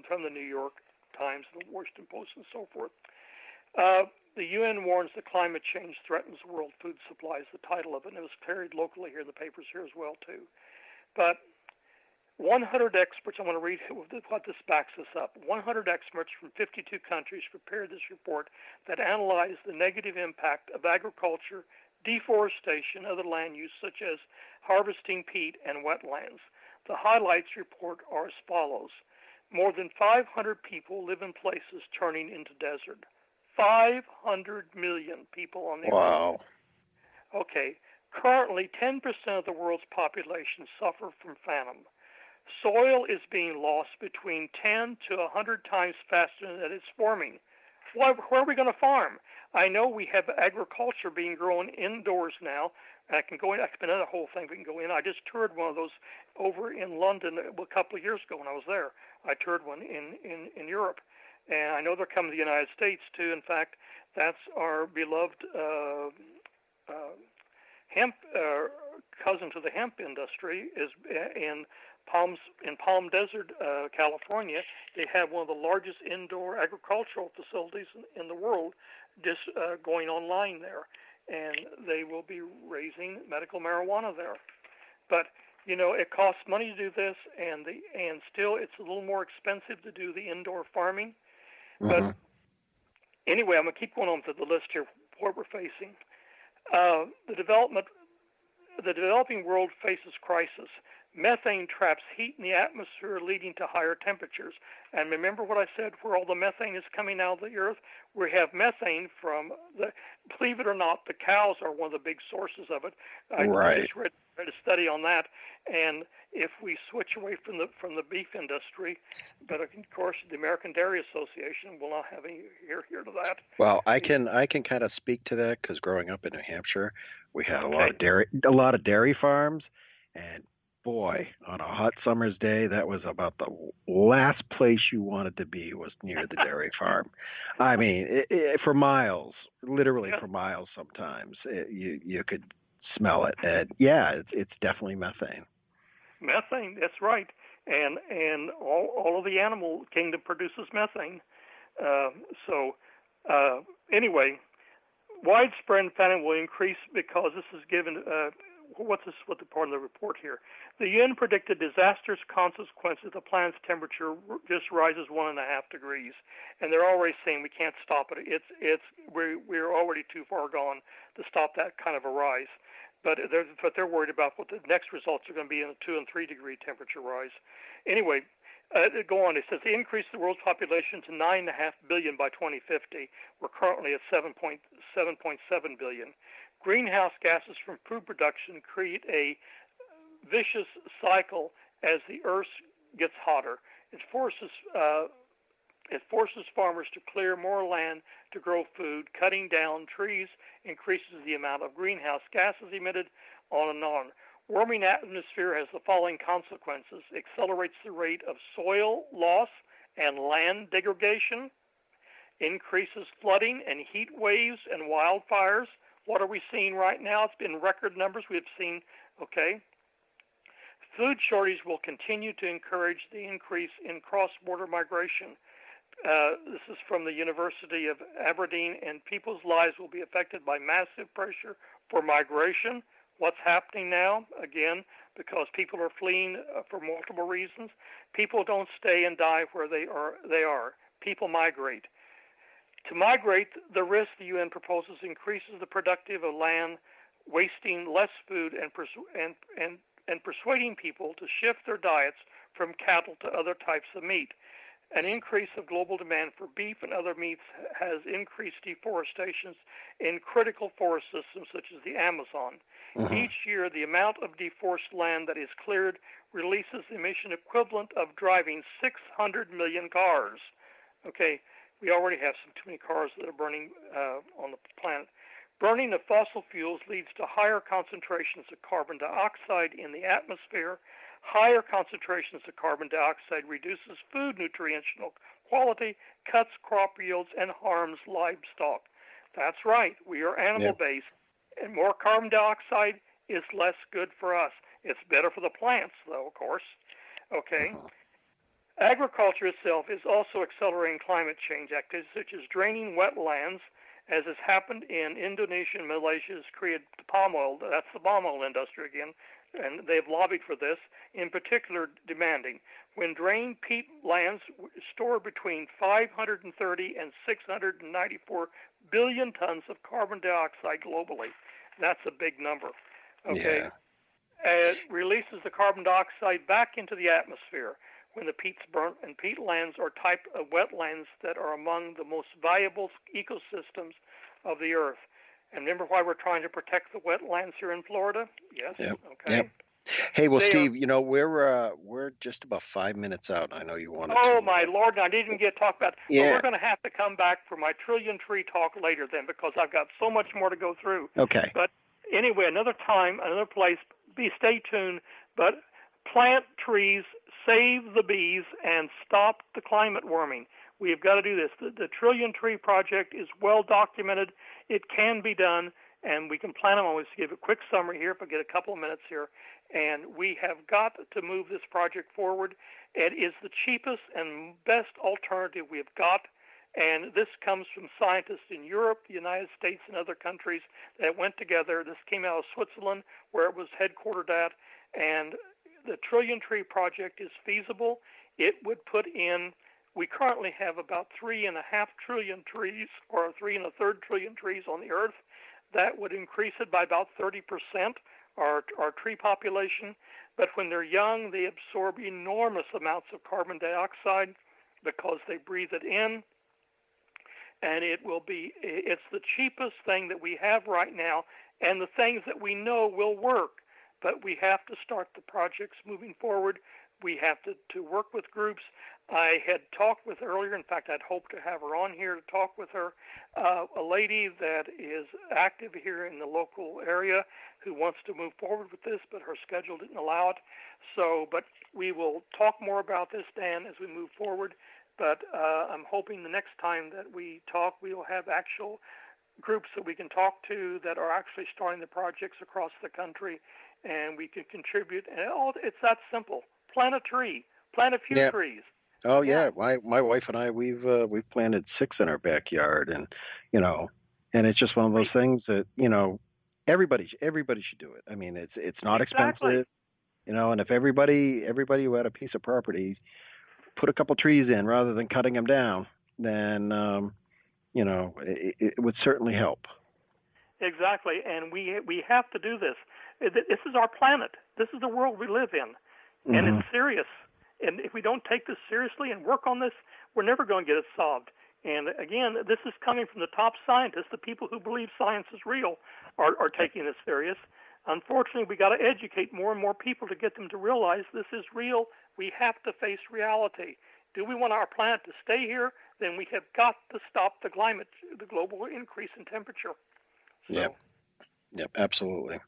from the New York Times, the Washington Post, and so forth. The UN warns that climate change threatens world food supply is the title of it, and it was carried locally here in the papers here as well, too. But 100 experts, I want to read what this backs us up. 100 experts from 52 countries prepared this report that analyzed the negative impact of agriculture, deforestation, other land use such as harvesting peat and wetlands. The highlights report are as follows. More than 500 people live in places turning into desert. 500 million people on the earth. Wow. Okay. Currently, 10% of the world's population suffer from famine. Soil is being lost between 10 to 100 times faster than it's forming. Where are we going to farm? I know we have agriculture being grown indoors now. I can go in. I can another whole thing we can go in. I just toured one of those over in London a couple of years ago when I was there. I toured one in Europe, and I know they're coming to the United States too. In fact, that's our beloved hemp cousin to the hemp industry is in Palm Desert, California. They have one of the largest indoor agricultural facilities in the world just going online there, and they will be raising medical marijuana there. But it costs money to do this, and still it's a little more expensive to do the indoor farming. Mm-hmm. But anyway, I'm gonna keep going on to the list here. What we're facing, the developing world faces crisis. Methane traps heat in the atmosphere, leading to higher temperatures. And remember what I said, where all the methane is coming out of the earth? We have methane from believe it or not, the cows are one of the big sources of it. I just read a study on that. And if we switch away from the beef industry, but of course the American Dairy Association will not have any ear to that. Well, I can kind of speak to that because growing up in New Hampshire, we had a lot of dairy farms, and boy, on a hot summer's day, that was about the last place you wanted to be was near the dairy farm. I mean, for miles, literally for miles. Sometimes you could smell it, and yeah, it's definitely methane. Methane, that's right, and all of the animal kingdom produces methane. Anyway, widespread famine will increase because this is given. What the part of the report here? The UN predicted disastrous consequences if the planet's temperature just rises 1.5 degrees, and they're already saying we can't stop it. We're already too far gone to stop that kind of a rise. But they're worried about what the next results are going to be in a 2 and 3 degree temperature rise. Anyway, go on. It says the increase of the world's population to 9.5 billion by 2050. We're currently at 7.7 billion. Greenhouse gases from food production create a vicious cycle as the earth gets hotter. It forces farmers to clear more land to grow food. Cutting down trees increases the amount of greenhouse gases emitted, on and on. Warming atmosphere has the following consequences: accelerates the rate of soil loss and land degradation, increases flooding and heat waves and wildfires. What are we seeing right now? It's been record numbers we've seen, okay? Food shortage will continue to encourage the increase in cross-border migration. This is from the University of Aberdeen, and people's lives will be affected by massive pressure for migration. What's happening now? Again, because people are fleeing for multiple reasons. People don't stay and die where they are. People migrate. To migrate, the risk the UN proposes increases the productive of land, wasting less food, and persuading people to shift their diets from cattle to other types of meat. An increase of global demand for beef and other meats has increased deforestation in critical forest systems such as the Amazon. Mm-hmm. Each year, the amount of deforested land that is cleared releases the emission equivalent of driving 600 million cars. Okay, we already have too many cars that are burning on the planet. Burning of fossil fuels leads to higher concentrations of carbon dioxide in the atmosphere. Higher concentrations of carbon dioxide reduces food nutritional quality, cuts crop yields, and harms livestock. That's right. We are animal-based, and more carbon dioxide is less good for us. It's better for the plants, though, of course. Okay. Agriculture itself is also accelerating climate change activities such as draining wetlands, as has happened in Indonesia and Malaysia, has created palm oil. That's the palm oil industry again, and they've lobbied for this, in particular demanding when drained peat lands store between 530 and 694 billion tons of carbon dioxide globally. That's a big number. Okay. Yeah. It releases the carbon dioxide back into the atmosphere when the peat's burnt, and peatlands are type of wetlands that are among the most valuable ecosystems of the earth. And remember why we're trying to protect the wetlands here in Florida? Yes. Yep. Okay. Yep. Hey, well, They Steve, we're just about 5 minutes out. I know you wanted to. Oh my Lord! I didn't even get to talk about. Yeah. But we're going to have to come back for my trillion tree talk later then, because I've got so much more to go through. Okay. But anyway, another time, another place. Stay tuned. But plant trees, save the bees, and stop the climate warming. We have got to do this. The Trillion Tree Project is well documented. It can be done, and we can plan on. I'll just give a quick summary here if I get a couple of minutes here. And we have got to move this project forward. It is the cheapest and best alternative we have got. And this comes from scientists in Europe, the United States, and other countries that went together. This came out of Switzerland, where it was headquartered at. And the Trillion Tree Project is feasible. It would put in, we currently have about 3.5 trillion trees, or 3 1/3 trillion trees on the earth. That would increase it by about 30%, our tree population. But when they're young, they absorb enormous amounts of carbon dioxide because they breathe it in. And it's the cheapest thing that we have right now, and the things that we know will work. But we have to start the projects moving forward. We have to work with groups. I had talked with earlier, in fact, I'd hoped to have her on here to talk with her, a lady that is active here in the local area who wants to move forward with this, but her schedule didn't allow it. But we will talk more about this, Dan, as we move forward. But I'm hoping the next time that we talk, we will have actual groups that we can talk to that are actually starting the projects across the country, and we can contribute. And it's that simple. Plant a tree. Plant a few trees. Oh yeah, my wife and I we've planted 6 in our backyard, and and it's just one of those things that everybody should do it. I mean, it's not expensive, and if everybody who had a piece of property put a couple trees in rather than cutting them down, then it would certainly help. Exactly, and we have to do this. This is our planet. This is the world we live in, and it's serious. And if we don't take this seriously and work on this, we're never going to get it solved. And again, this is coming from the top scientists. The people who believe science is real are taking this serious. Unfortunately, we got to educate more and more people to get them to realize this is real. We have to face reality. Do we want our planet to stay here? Then we have got to stop the global increase in temperature. Yep, absolutely.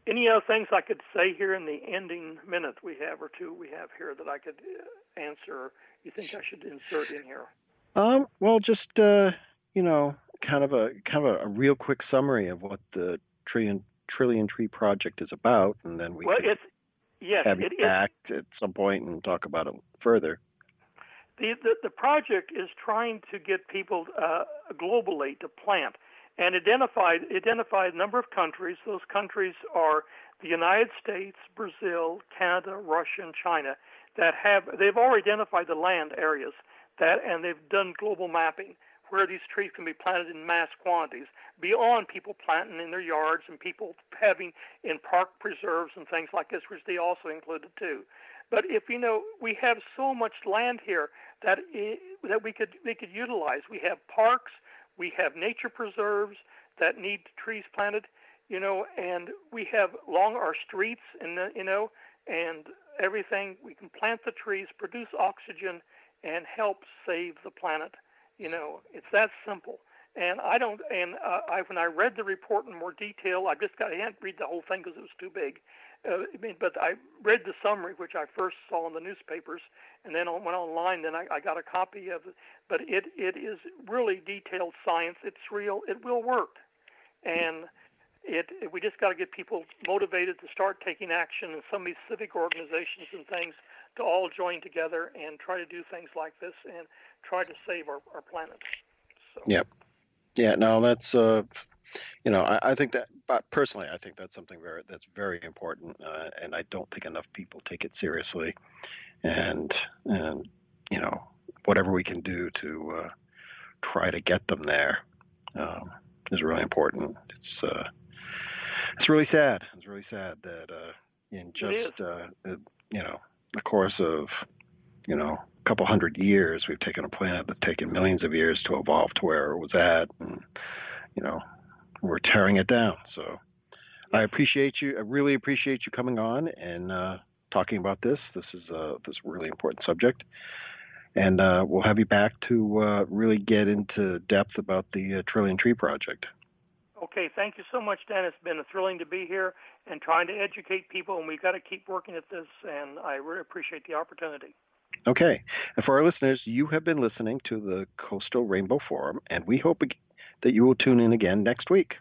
Any other things I could say here in the ending minute we have or two we have here that I could answer? You think I should insert in here? Well, just kind of a real quick summary of what the Trillion Tree Project is about, and then we could have you back at some point and talk about it further. The project is trying to get people globally to plant. And identified a number of countries. Those countries are the United States, Brazil, Canada, Russia, and China they've already identified the land areas and they've done global mapping where these trees can be planted in mass quantities beyond people planting in their yards and people having in park preserves and things like this, which they also included too. But if we have so much land here that we could utilize. We have parks. We have nature preserves that need trees planted, and we have along our streets and everything. We can plant the trees, produce oxygen, and help save the planet. It's that simple. And when I read the report in more detail, I didn't read the whole thing because it was too big. But I read the summary, which I first saw in the newspapers, and then went online. Then I got a copy of it. But it is really detailed science. It's real. It will work, and we just got to get people motivated to start taking action. And some of these civic organizations and things to all join together and try to do things like this and try to save our planet. So. Yeah, no, that's I think that, but personally, I think that's something that's very important, and I don't think enough people take it seriously, and you know, whatever we can do to try to get them there is really important. It's really sad. It's really sad that in just the course of a couple hundred years, we've taken a planet that's taken millions of years to evolve to where it was at, and we're tearing it down. So I appreciate you. I really appreciate you coming on and talking about this. This is this really important subject, and we'll have you back to really get into depth about the Trillion Tree Project. Okay, thank you so much, Dan. It's been thrilling to be here and trying to educate people, and we've got to keep working at this, and I really appreciate the opportunity. Okay, and for our listeners, you have been listening to the Coastal Rainbow Forum, and we hope that you will tune in again next week.